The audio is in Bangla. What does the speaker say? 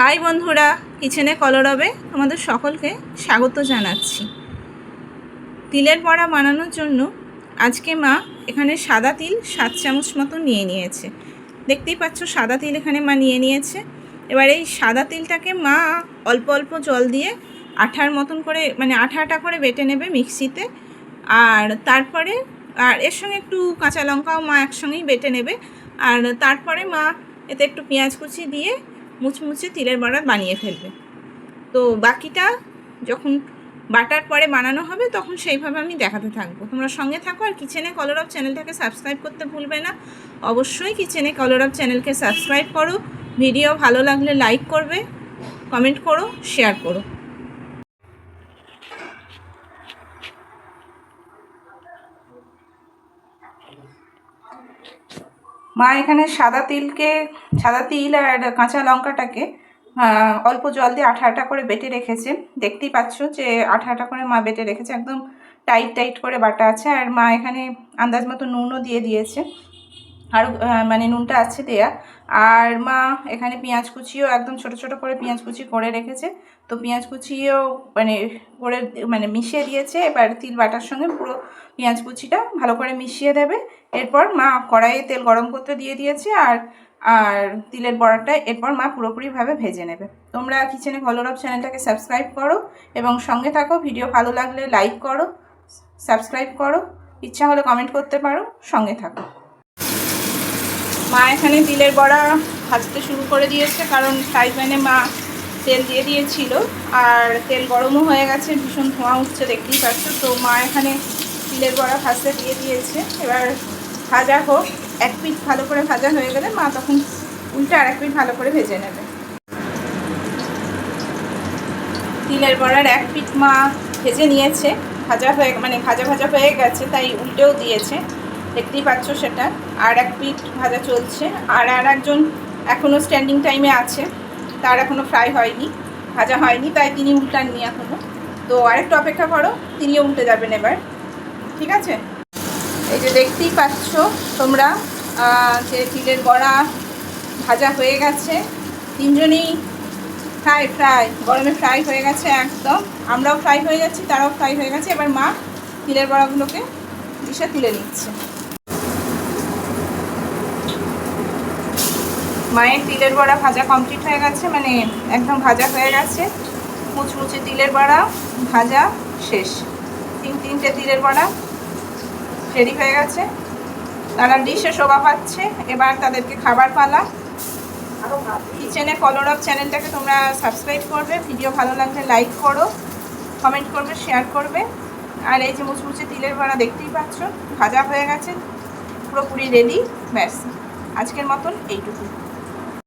হাই বন্ধুরা, কিচেনে কলরবে তোমাদের সকলকে স্বাগত জানাচ্ছি। তিলের বড়া বানানোর জন্য আজকে মা এখানে সাদা তিল 7 চামচ মতো নিয়ে নিয়েছে। দেখতেই পাচ্ছ সাদা তিল এখানে মা নিয়ে নিয়েছে। এবার এই সাদা তিলটাকে মা অল্প অল্প জল দিয়ে আঠার মতন করে আঠা আঠা করে বেটে নেবে মিক্সিতে। আর তারপরে এর সঙ্গে একটু কাঁচা লঙ্কাও মা একসঙ্গেই বেটে নেবে। আর তারপরে মা এতে একটু পেঁয়াজ কুচি দিয়ে মুচমুচে তিলের বড়া বানিয়ে ফেলবে। তো বাকিটা যখন বাটার পরে বানানো হবে তখন সেইভাবে আমি দেখাতে থাকবো। তোমরা সঙ্গে থাকো। আর কিচেনে কলরব চ্যানেলটাকে সাবস্ক্রাইব করতে ভুলবে না। অবশ্যই কিচেনে কলরব চ্যানেলকে সাবস্ক্রাইব করো। ভিডিও ভালো লাগলে লাইক করবে, কমেন্ট করো, শেয়ার করো। মা এখানে সাদা তিল আর কাঁচা লঙ্কাটাকে অল্প জল দিয়ে আঠা আঠা করে বেটে রেখেছে। দেখতেই পাচ্ছ যে আঠা আঠা করে মা বেটে রেখেছে, একদম টাইট টাইট করে বাটা আছে। আর মা এখানে আন্দাজ মতো নুনও দিয়ে দিয়েছে, আর নুনটা আছে দেয়া। আর মা এখানে পেঁয়াজ কুচিও একদম ছোট ছোট করে পেঁয়াজ কুচি করে রেখেছে। তো পেঁয়াজ কুচিও করে মিশিয়ে দিয়েছে। এবার তিল বাটার সঙ্গে পুরো পেঁয়াজ কুচিটা ভালো করে মিশিয়ে দেবে। এরপর মা কড়াইয়ে তেল গরম করতে দিয়ে দিয়েছে। আর তিলের বড়াটা এরপর মা পুরোপুরিভাবে ভেজে নেবে। তোমরা কিচেনে কলরব চ্যানেলটাকে সাবস্ক্রাইব করো এবং সঙ্গে থাকো। ভিডিও ভালো লাগলে লাইক করো, সাবস্ক্রাইব করো, ইচ্ছা হলে কমেন্ট করতে পারো, সঙ্গে থাকো। মা এখানে তিলের বড়া ভাজতে শুরু করে দিয়েছে, কারণ ফ্রাই প্যানে মা তেল দিয়ে দিয়েছিল আর তেল গরমও হয়ে গেছে, ভীষণ ধোঁয়া উঠছে দেখতেই পাচ্ছ। তো মা এখানে তিলের বড়া ভাজতে দিয়ে দিয়েছে। এবার ভাজা হোক, এক পিঠ ভালো করে ভাজা হয়ে গেলে মা তখন উল্টে আর এক পিঠ ভালো করে ভেজে নেবে। তিলের বড়ার এক পিঠ মা ভেজে নিয়েছে, ভাজা হয়ে ভাজা ভাজা হয়ে গেছে, তাই উল্টেও দিয়েছে, দেখতেই পাচ্ছ সেটা। আর এক পিঠ ভাজা চলছে। আর একজন এখনও স্ট্যান্ডিং টাইমে আছে, তার এখনও ফ্রাই হয়নি, ভাজা হয়নি, তাই তিনি উল্টাননি এখনও। তো আরেকটু অপেক্ষা করো, তিনিও উল্টে যাবেন এবার, ঠিক আছে? এই যে দেখতেই পাচ্ছ তোমরা যে তিলের বড়া ভাজা হয়ে গেছে, তিনজনেই ফ্রাই গরমে ফ্রাই হয়ে গেছে একদম। আমরাও ফ্রাই হয়ে যাচ্ছি, তারাও ফ্রাই হয়ে গেছে। এবার মা তিলের বড়াগুলোকে ডিশে তুলে নিচ্ছে। মায়ের তিলের বড়া ভাজা কমপ্লিট হয়ে গেছে, একদম ভাজা হয়ে গেছে। মুচমুচে তিলের বড়া ভাজা শেষ। তিনটে তিলের বড়া রেডি হয়ে গেছে, তারা ডিশে শোভা পাচ্ছে। এবার তাদেরকে খাবার পালা। কিচেনে কলরব চ্যানেলটাকে তোমরা সাবস্ক্রাইব করবে, ভিডিও ভালো লাগলে লাইক করো, কমেন্ট করবে, শেয়ার করবে। আর এই যে মুচমুচে তিলের বড়া দেখতেই পাচ্ছ, ভাজা হয়ে গেছে, পুরোপুরি রেডি। ব্যাস, আজকের মতন এইটুকু।